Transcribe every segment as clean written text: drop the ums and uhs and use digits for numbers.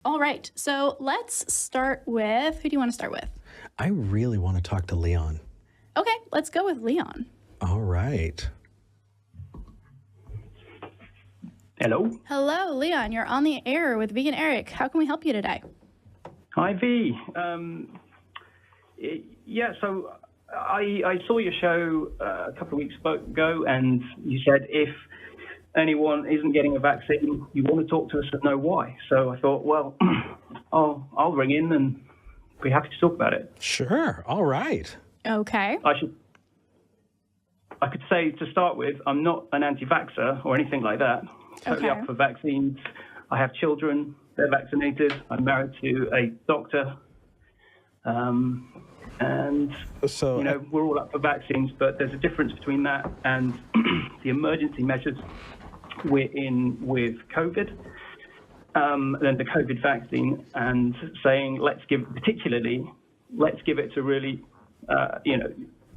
All right, so let's start with, who do you want to start with? I really want to talk to Leon. Okay, let's go with Leon. All right. Hello. Hello, Leon. You're on the air with V and Eric. How can we help you today? Hi, V. So I saw your show a couple of weeks ago, and you said if anyone isn't getting a vaccine, you want to talk to us and know why. So I thought, well, I'll ring in and be happy to talk about it. Sure. All right. Okay. I could say to start with, I'm not an anti-vaxxer or anything like that. Totally Okay. up for vaccines. I have children. They're vaccinated. I'm married to a doctor. And, So, we're all up for vaccines, but there's a difference between that and the emergency measures we're in with COVID, then the COVID vaccine, and saying, let's give it to really,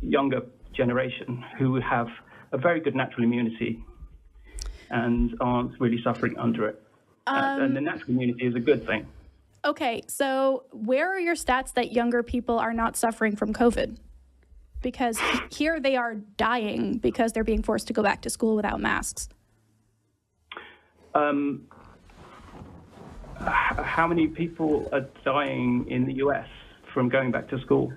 younger generation who have a very good natural immunity and aren't really suffering under it. And the natural immunity is a good thing. Okay, so where are your stats that younger people are not suffering from COVID? Because here they are dying because they're being forced to go back to school without masks. How many people are dying in the US from going back to school?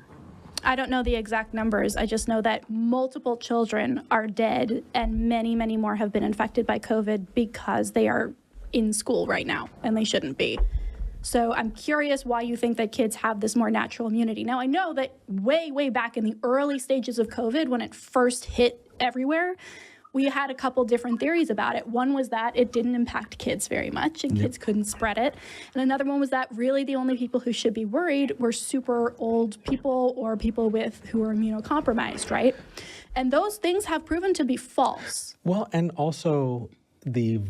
I don't know the exact numbers. I just know that multiple children are dead and many, many more have been infected by COVID because they are in school right now and they shouldn't be. So I'm curious why you think that kids have this more natural immunity. Now, I know that way, way back in the early stages of COVID, when it first hit everywhere, we had a couple different theories about it. One was that it didn't impact kids very much and kids couldn't spread it. And another one was that really the only people who should be worried were super old people or people who are immunocompromised, right? And those things have proven to be false. well, and also the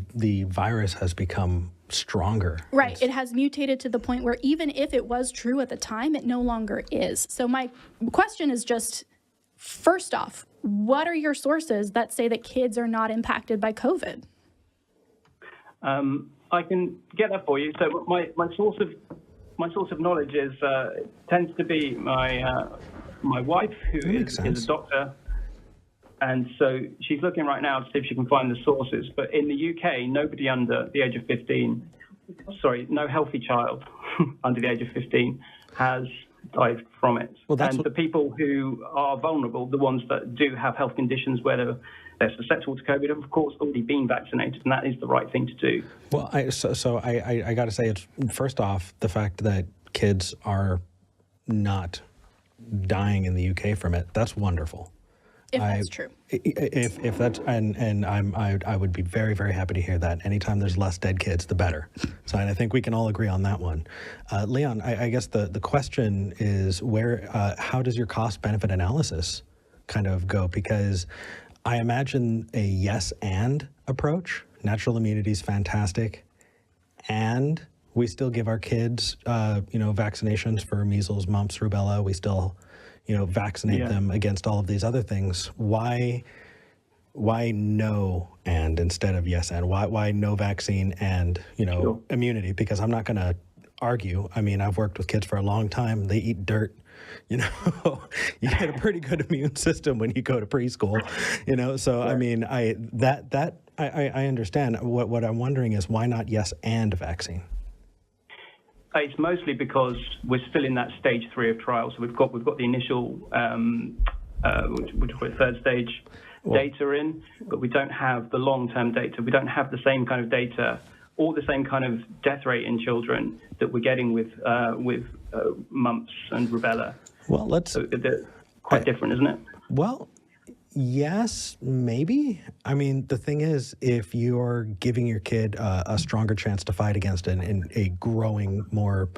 virus has become stronger. Right. It has mutated to the point where even if it was true at the time, it no longer is. So my question is just, first off, what are your sources that say that kids are not impacted by COVID? I can get that for you. So my source of knowledge tends to be my wife, who is a doctor. And so she's looking right now to see if she can find the sources. But in the UK, nobody under the age of 15, no healthy child under the age of 15 has died from it. Well, and the people who are vulnerable, the ones that do have health conditions where they're susceptible to COVID, have, of course, already been vaccinated, and that is the right thing to do. Well, I got to say, it's first off, the fact that kids are not dying in the UK from it, that's wonderful. If that's true. If that's, and I would be very, very happy to hear that. Anytime there's less dead kids, the better. So I think we can all agree on that one. Leon, I guess the question is how does your cost benefit analysis kind of go? Because I imagine a yes and approach. Natural immunity is fantastic, and we still give our kids vaccinations for measles, mumps, rubella. We still vaccinate them against all of these other things. Why no and instead of yes and? Why no vaccine and, Sure. immunity? Because I'm not going to argue. I mean, I've worked with kids for a long time. They eat dirt. You get a pretty good immune system when you go to preschool, So, I mean, I understand. What I'm wondering is why not yes and vaccine? It's mostly because we're still in that stage 3 of trials. So we've got the initial third stage data in, but we don't have the long-term data. We don't have the same kind of data or the same kind of death rate in children that we're getting with mumps and rubella. Well, so they're quite different, isn't it? Well, yes, maybe. I mean, the thing is, if you're giving your kid a stronger chance to fight against a growing, more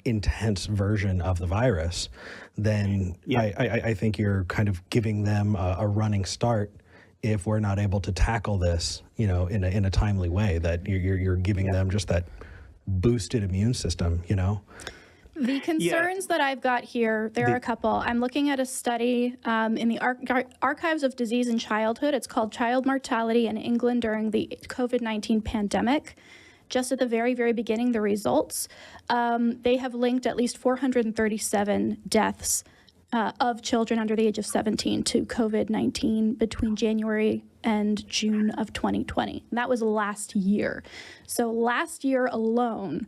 intense version of the virus, then I think you're kind of giving them a running start. If we're not able to tackle this, in a timely way, that you're giving them just that boosted immune system, The concerns that I've got here, there are a couple. I'm looking at a study in the Archives of Disease in Childhood. It's called Child Mortality in England During the COVID-19 Pandemic. just at the very, very beginning, the results, they have linked at least 437 deaths of children under the age of 17 to COVID-19 between January and June of 2020. And that was last year. So last year alone,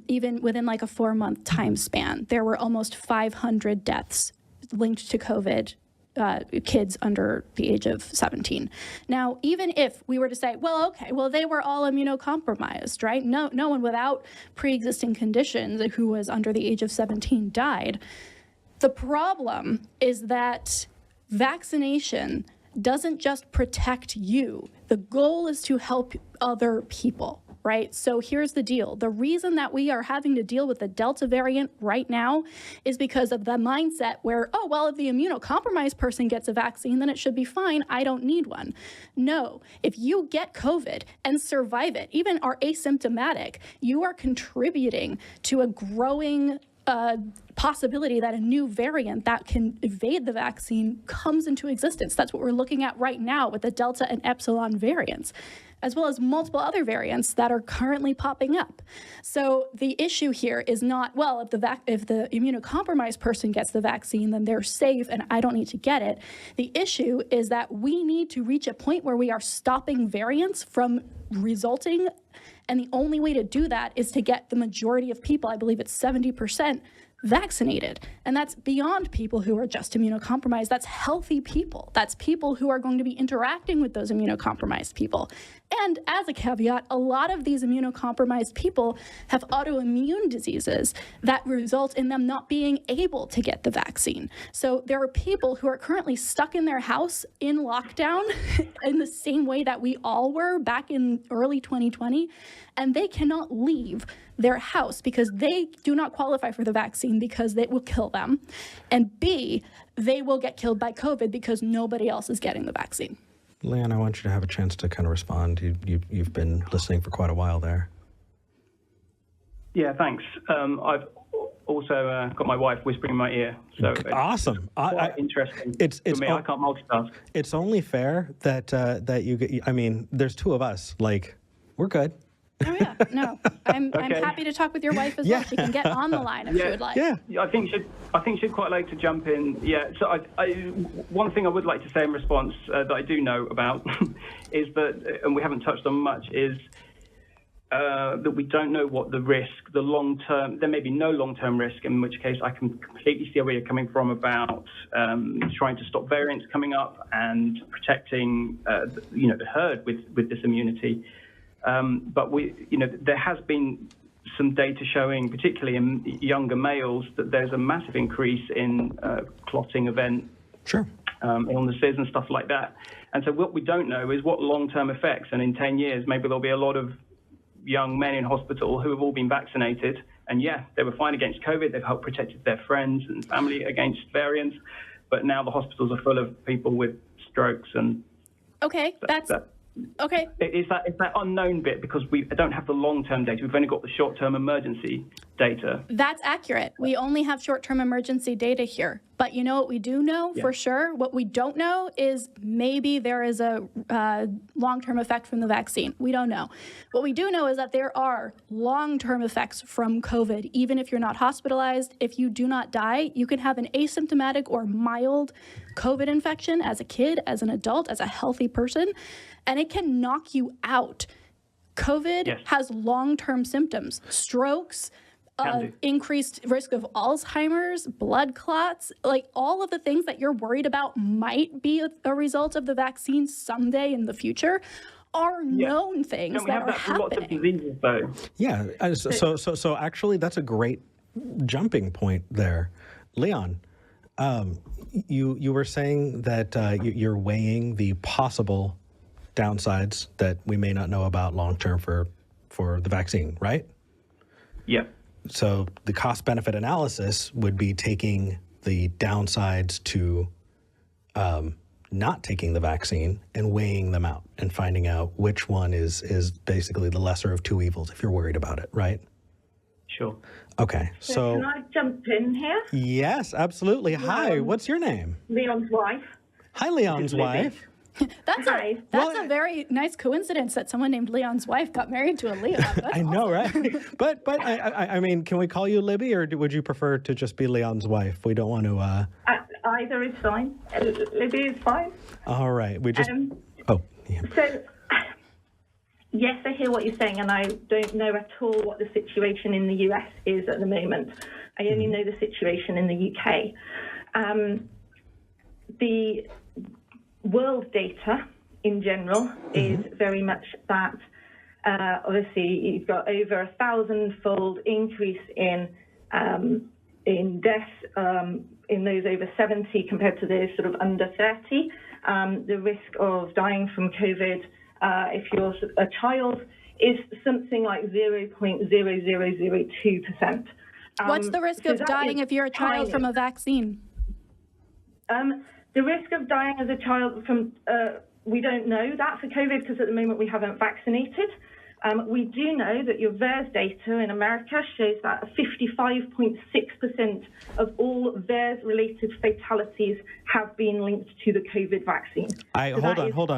even within like a 4-month time span, there were almost 500 deaths linked to COVID, kids under the age of 17. Now, even if we were to say, well, okay, well, they were all immunocompromised, right? No one without pre-existing conditions who was under the age of 17 died. The problem is that vaccination doesn't just protect you. The goal is to help other people, right? So here's the deal. The reason that we are having to deal with the Delta variant right now is because of the mindset where, oh, well, if the immunocompromised person gets a vaccine, then it should be fine. I don't need one. No, if you get COVID and survive it, even are asymptomatic, you are contributing to a growing possibility that a new variant that can evade the vaccine comes into existence. That's what we're looking at right now with the Delta and Epsilon variants, as well as multiple other variants that are currently popping up. So the issue here is not, well, if the immunocompromised person gets the vaccine, then they're safe and I don't need to get it. The issue is that we need to reach a point where we are stopping variants from resulting. And the only way to do that is to get the majority of people, I believe it's 70%, vaccinated. And that's beyond people who are just immunocompromised. That's healthy people. That's people who are going to be interacting with those immunocompromised people. And as a caveat, a lot of these immunocompromised people have autoimmune diseases that result in them not being able to get the vaccine. So there are people who are currently stuck in their house in lockdown in the same way that we all were back in early 2020, and they cannot leave their house because they do not qualify for the vaccine because it will kill them. And B, they will get killed by COVID because nobody else is getting the vaccine. Leon, I want you to have a chance to kind of respond. You've been listening for quite a while there. Yeah, thanks. I've also got my wife whispering in my ear. So awesome. Quite interesting. It's for me. I can't multitask. It's only fair that you get, I mean, there's two of us. Like, we're good. Oh yeah, no, I'm happy to talk with your wife as well. She can get on the line if she would like. Yeah, I think she'd quite like to jump in. Yeah, so one thing I would like to say in response that I do know about is that, and we haven't touched on much, is that we don't know what the risk, the long term. There may be no long term risk, in which case I can completely see where you're coming from about trying to stop variants coming up and protecting the herd with this immunity. But there has been some data showing, particularly in younger males, that there's a massive increase in clotting event illnesses and stuff like that. And so what we don't know is what long-term effects. And in 10 years, maybe there'll be a lot of young men in hospital who have all been vaccinated. And yeah, they were fine against COVID. They've helped protect their friends and family against variants. But now the hospitals are full of people with strokes and. Okay, okay. It's that unknown bit because we don't have the long-term data. We've only got the short-term emergency data. That's accurate. We only have short-term emergency data here. But you know what we do know for sure? What we don't know is maybe there is a long-term effect from the vaccine. We don't know. What we do know is that there are long-term effects from COVID. Even if you're not hospitalized, if you do not die, you can have an asymptomatic or mild COVID infection as a kid, as an adult, as a healthy person, and it can knock you out. COVID has long-term symptoms, strokes, increased risk of Alzheimer's, blood clots, like all of the things that you're worried about might be a result of the vaccine someday in the future are known things that are happening. Lots of diseases, though. Yeah, so actually that's a great jumping point there. Leon, you were saying that you're weighing the possible downsides that we may not know about long-term for the vaccine, right? Yeah. So the cost-benefit analysis would be taking the downsides to not taking the vaccine and weighing them out and finding out which one is basically the lesser of two evils if you're worried about it, right? Sure. Okay, so... Can I jump in here? Yes, absolutely. Hi, what's your name? Leon's wife. Hi, Leon's wife. That's a very nice coincidence that someone named Leon's wife got married to a Leon. That's I know, awesome. right? But I mean, can we call you Libby, or would you prefer to just be Leon's wife? We don't want to. Either is fine. Libby is fine. All right. We just. Yeah. So, yes, I hear what you're saying, and I don't know at all what the situation in the US is at the moment. I only know the situation in the UK. The world data in general is very much that obviously you've got over 1,000-fold increase in deaths in those over 70 compared to those sort of under 30. The risk of dying from COVID, if you're a child, is something like 0.0002%. What's the risk of dying if you're a child from a vaccine? The risk of dying as a child from, we don't know that for COVID because at the moment we haven't vaccinated. We do know that your VAERS data in America shows that 55.6% of all VAERS-related fatalities have been linked to the COVID vaccine. Hold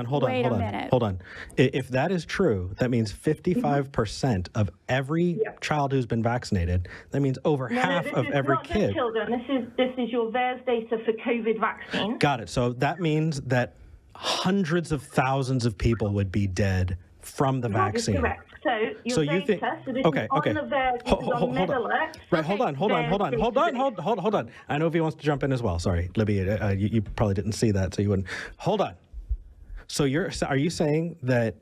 on. If that is true, that means 55% of every child who's been vaccinated. That means over half of every kid. Children. This is your VAERS data for COVID vaccine. Got it. So that means that hundreds of thousands of people would be dead from the vaccine. Correct. So your data, so this is on the VAERS, this is on MedAlert. Right, hold on. I know if he wants to jump in as well. Sorry, Libby, you probably didn't see that, so you wouldn't. Hold on. So are you saying that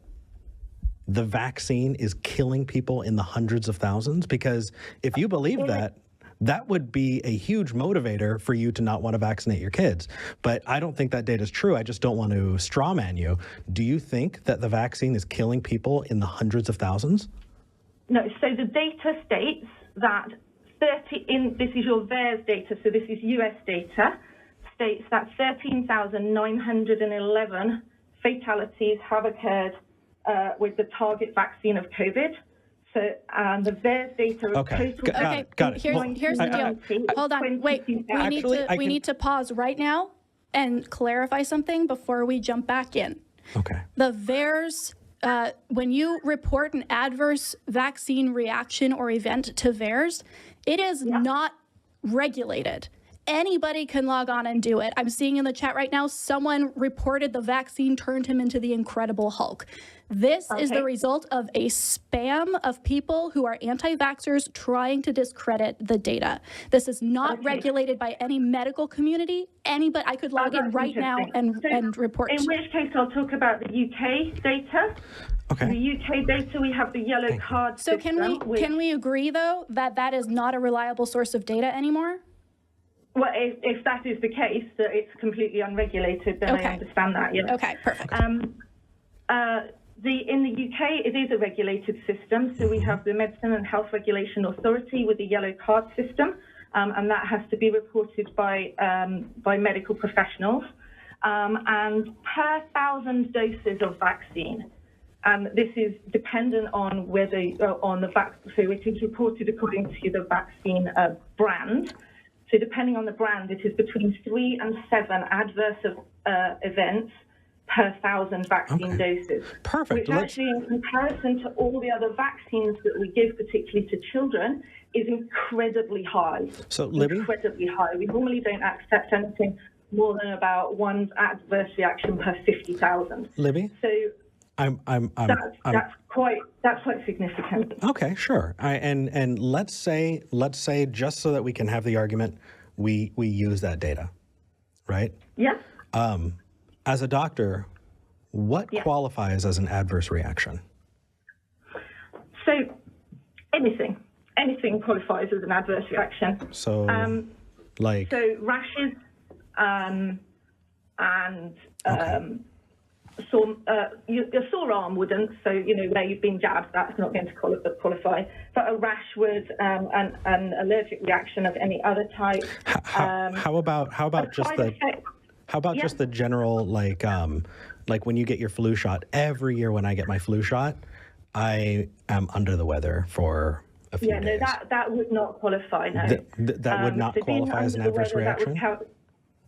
the vaccine is killing people in the hundreds of thousands? Because if you believe that, that would be a huge motivator for you to not want to vaccinate your kids. But I don't think that data is true. I just don't want to straw man you. Do you think that the vaccine is killing people in the hundreds of thousands? No, so the data states that this is your VAERS data, so this is US data, states that 13,911 fatalities have occurred with the target vaccine of COVID. So the VAERS data of total... Got it. Here's the deal. Hold on. Wait. We need to pause right now and clarify something before we jump back in. Okay. The VAERS, when you report an adverse vaccine reaction or event to VAERS, it is not regulated. Anybody can log on and do it. I'm seeing in the chat right now, someone reported the vaccine turned him into the Incredible Hulk. This is the result of a spam of people who are anti-vaxxers trying to discredit the data. This is not regulated by any medical community. Anybody, I could log in right now and report. In which case, I'll talk about the UK data. Okay. The UK data, we have the yellow card So system. Can we agree, though, that that is not a reliable source of data anymore? Well, if that is the case, that it's completely unregulated, then I understand that, yes. Okay, perfect. In the UK, it is a regulated system. So we have the Medicine and Health Regulation Authority with the yellow card system, and that has to be reported by medical professionals. And per 1,000 doses of vaccine, this is dependent on whether on the vaccine. So it is reported according to the vaccine brand. So depending on the brand, it is between 3 and 7 adverse events per 1,000 vaccine doses. Perfect. Which actually, in comparison to all the other vaccines that we give, particularly to children, is incredibly high. So, Libby? Incredibly high. We normally don't accept anything more than about 1 adverse reaction per 50,000. Libby? So that's quite significant. Okay, sure. And let's say just so that we can have the argument, we use that data, right? Yeah. As a doctor, what qualifies as an adverse reaction? So anything qualifies as an adverse reaction. So rashes and your sore arm wouldn't. So where you've been jabbed, that's not going to qualify. But a rash would, an allergic reaction of any other type. How about just the general like when you get your flu shot? Every year when I get my flu shot, I am under the weather for a few days. That would not qualify. No, that would not qualify as an adverse reaction. That would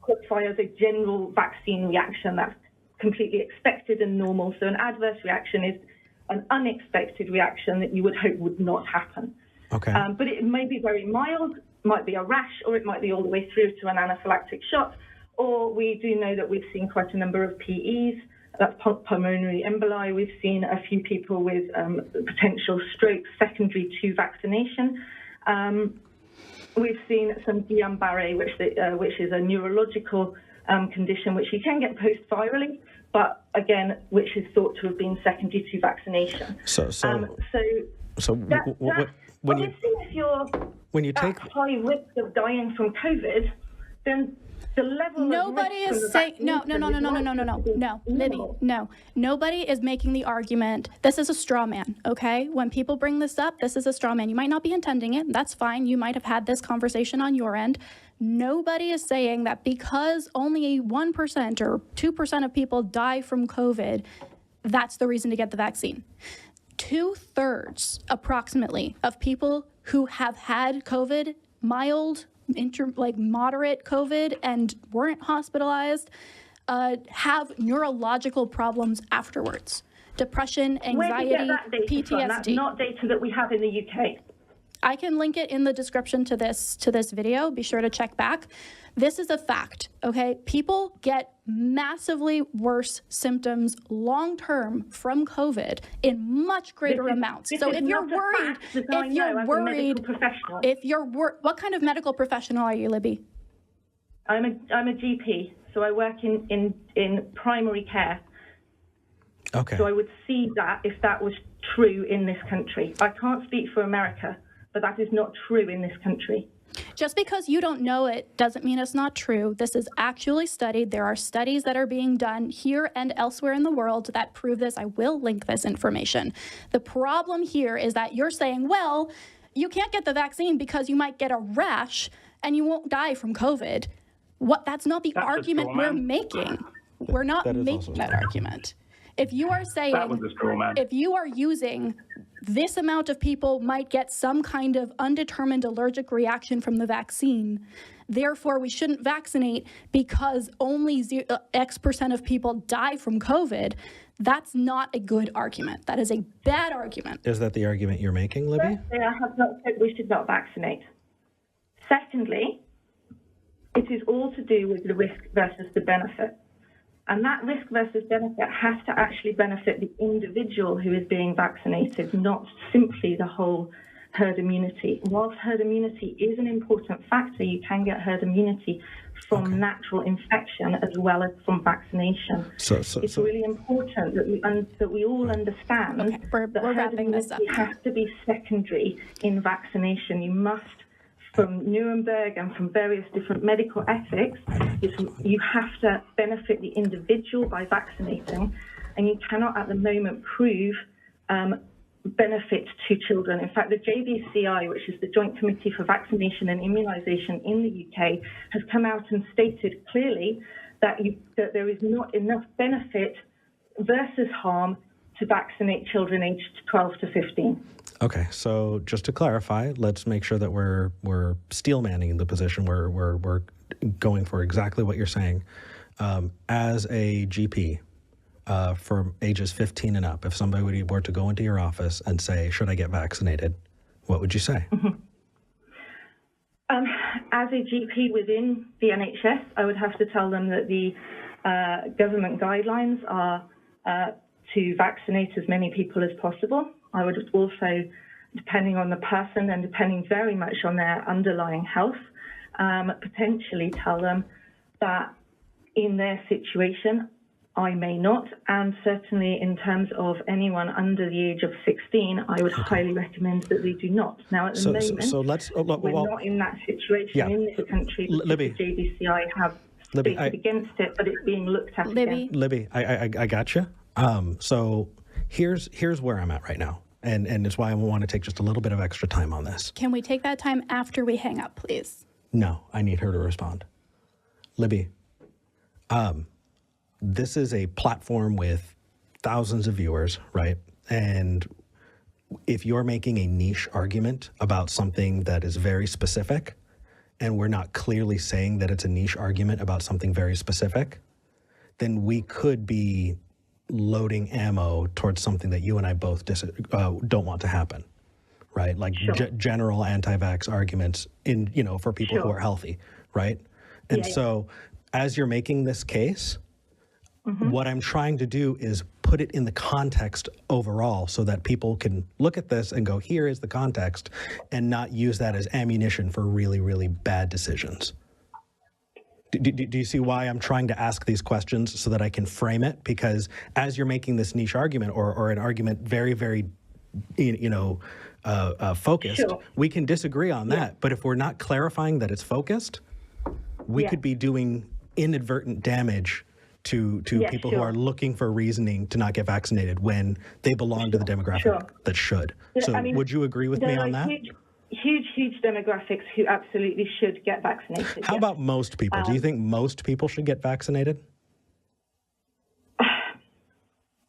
qualify as a general vaccine reaction. That's completely expected and normal. So an adverse reaction is an unexpected reaction that you would hope would not happen. Okay. But it may be very mild, might be a rash, or it might be all the way through to an anaphylactic shock. Or we do know that we've seen quite a number of PEs, that's pulmonary emboli. We've seen a few people with potential stroke secondary to vaccination. We've seen some Guillain-Barré, which is a neurological condition which you can get post-virally, but again, which is thought to have been secondary to vaccination. When you take at high risk of dying from COVID, then the level Nobody of risk is saying no, Libby, no. Nobody is making the argument. This is a straw man, okay? When people bring this up, this is a straw man. You might not be intending it. That's fine. You might have had this conversation on your end. Nobody is saying that because only 1% or 2% of people die from COVID, that's the reason to get the vaccine. 2/3, approximately, of people who have had COVID, mild, moderate COVID, and weren't hospitalized, have neurological problems afterwards. Depression, anxiety, Where do you get that data PTSD. From? That's not data that we have in the UK. I can link it in the description to this video. Be sure to check back. This is a fact, okay? People get massively worse symptoms long-term from COVID in much greater amounts. So if you're worried, what kind of medical professional are you, Libby? I'm a GP, so I work in primary care. Okay. So I would see that if that was true in this country. I can't speak for America, but that is not true in this country. Just because you don't know it doesn't mean it's not true. This is actually studied. There are studies that are being done here and elsewhere in the world that prove this. I will link this information. The problem here is that you're saying, well, you can't get the vaccine because you might get a rash and you won't die from COVID. That's not the argument we're making. We're not making that argument. If you are saying, if you are using this amount of people might get some kind of undetermined allergic reaction from the vaccine, therefore we shouldn't vaccinate because only X% of people die from COVID, that's not a good argument. That is a bad argument. Is that the argument you're making, Libby? Firstly, I have not said we should not vaccinate. Secondly, it is all to do with the risk versus the benefit. And that risk versus benefit has to actually benefit the individual who is being vaccinated, not simply the whole herd immunity. Whilst herd immunity is an important factor, you can get herd immunity from natural infection as well as from vaccination. It's really important that we all understand that herd immunity has to be secondary in vaccination. You must, from Nuremberg and from various different medical ethics, you have to benefit the individual by vaccinating, and you cannot at the moment prove benefit to children. In fact, the JVCI, which is the Joint Committee for Vaccination and Immunisation in the UK, has come out and stated clearly that there is not enough benefit versus harm to vaccinate children aged 12 to 15. Okay, so just to clarify, let's make sure that we're steel manning the position. We're going for exactly what you're saying. As a GP, for ages 15 and up, if somebody were to go into your office and say, should I get vaccinated, what would you say? As a GP within the NHS, I would have to tell them that the government guidelines are to vaccinate as many people as possible. I would also, depending on the person and depending very much on their underlying health, potentially tell them that in their situation, I may not, and certainly in terms of anyone under the age of 16, I would highly recommend that they do not. Now, at the moment, we're not in that situation in this country because Libby, the JVCI have stated against it, but it's being looked at again. Libby, I got you. So here's where I'm at right now, and it's why I want to take just a little bit of extra time on this. Can we take that time after we hang up, please? No, I need her to respond. Libby, this is a platform with thousands of viewers, right? And if you're making a niche argument about something that is very specific, and we're not clearly saying that it's a niche argument about something very specific, then we could be loading ammo towards something that you and I both don't want to happen, right? Like general anti-vax arguments for people who are healthy, right? And so as you're making this case, what I'm trying to do is put it in the context overall so that people can look at this and go, here is the context, and not use that as ammunition for really, really bad decisions. Do you see why I'm trying to ask these questions so that I can frame it? Because as you're making this niche argument or an argument very, very, focused, we can disagree on that. But if we're not clarifying that it's focused, we could be doing inadvertent damage to people who are looking for reasoning to not get vaccinated when they belong to the demographic that should. So would you agree with me on that? Huge demographics who absolutely should get vaccinated. How about most people? Do you think most people should get vaccinated?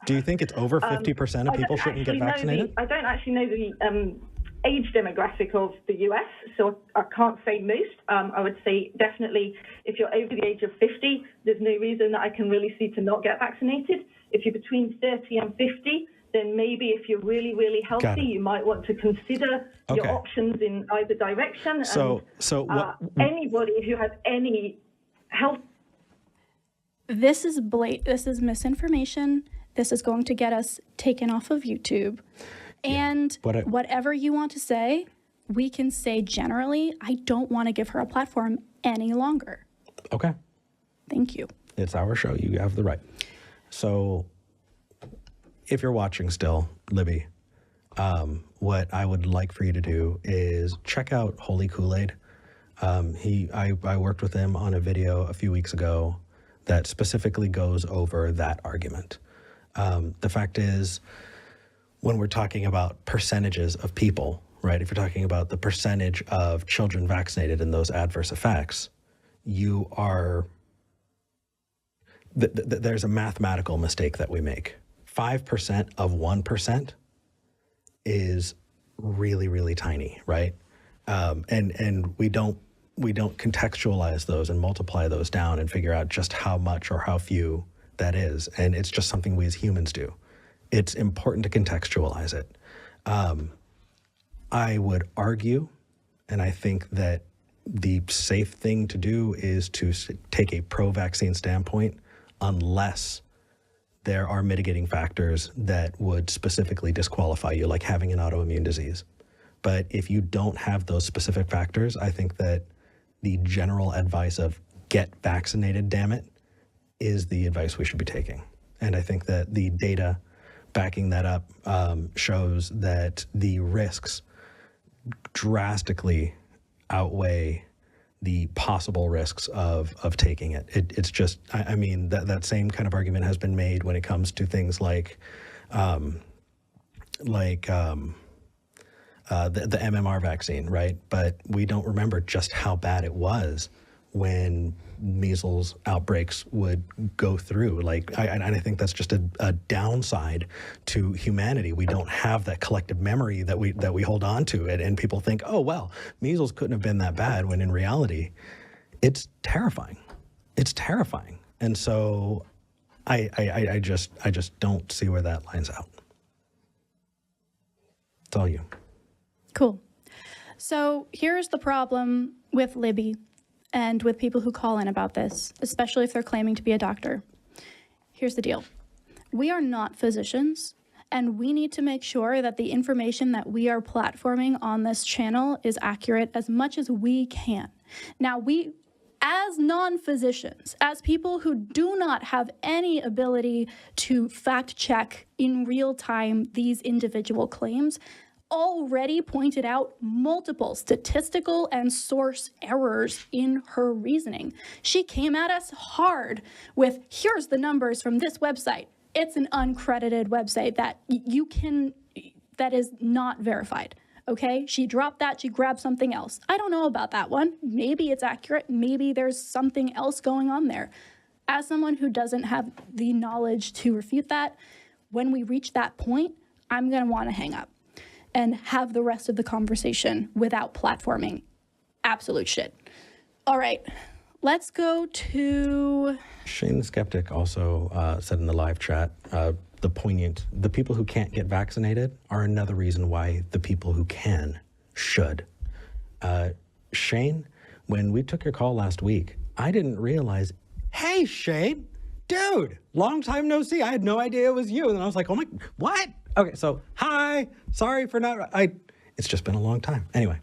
Do you think it's over 50% of people shouldn't get vaccinated? I don't actually know the age demographic of the US, so I can't say most. I would say definitely if you're over the age of 50, there's no reason that I can really see to not get vaccinated. If you're between 30 and 50, then maybe if you're really, really healthy, you might want to consider your options in either direction. Anybody who has any health. This is misinformation. This is going to get us taken off of YouTube. And whatever you want to say, we can say generally, I don't want to give her a platform any longer. Okay. Thank you. It's our show. You have the right. So if you're watching still, Libby, what I would like for you to do is check out Holy Kool-Aid. I worked with him on a video a few weeks ago that specifically goes over that argument. The fact is, when we're talking about percentages of people, right? If you're talking about the percentage of children vaccinated and those adverse effects, you are, there's a mathematical mistake that we make. 5% of 1% is really, really tiny, right? And we don't contextualize those and multiply those down and figure out just how much or how few that is. And it's just something we as humans do. It's important to contextualize it. I would argue, and I think that the safe thing to do is to take a pro-vaccine standpoint unless there are mitigating factors that would specifically disqualify you, like having an autoimmune disease. But if you don't have those specific factors, I think that the general advice of get vaccinated, damn it, is the advice we should be taking. And I think that the data backing that up shows that the risks drastically outweigh the possible risks of taking it. It's just, I mean, that same kind of argument has been made when it comes to things like the MMR vaccine, right? But we don't remember just how bad it was when measles outbreaks would go through. I think that's just a downside to humanity. We don't have that collective memory that we hold on to it, and people think, oh well, measles couldn't have been that bad, when in reality, it's terrifying. It's terrifying, and so I just don't see where that lines out. It's all you. Cool. So here's the problem with Libby and with people who call in about this, especially if they're claiming to be a doctor. Here's the deal. We are not physicians, and we need to make sure that the information that we are platforming on this channel is accurate as much as we can. Now, we, as non-physicians, as people who do not have any ability to fact check in real time these individual claims, already pointed out multiple statistical and source errors in her reasoning. She came at us hard with, here's the numbers from this website. It's an uncredited website that that is not verified. Okay, she dropped that, she grabbed something else. I don't know about that one. Maybe it's accurate, maybe there's something else going on there. As someone who doesn't have the knowledge to refute that, when we reach that point, I'm gonna wanna hang up and have the rest of the conversation without platforming absolute shit. All right, Let's go to... Shane the Skeptic also said in the live chat, the people who can't get vaccinated are another reason why the people who can should. Shane, when we took your call last week, I didn't realize, hey, Shane, dude, long time no see. I had no idea it was you. And I was like, oh my, what? Okay, so hi, sorry for not, it's just been a long time. Anyway.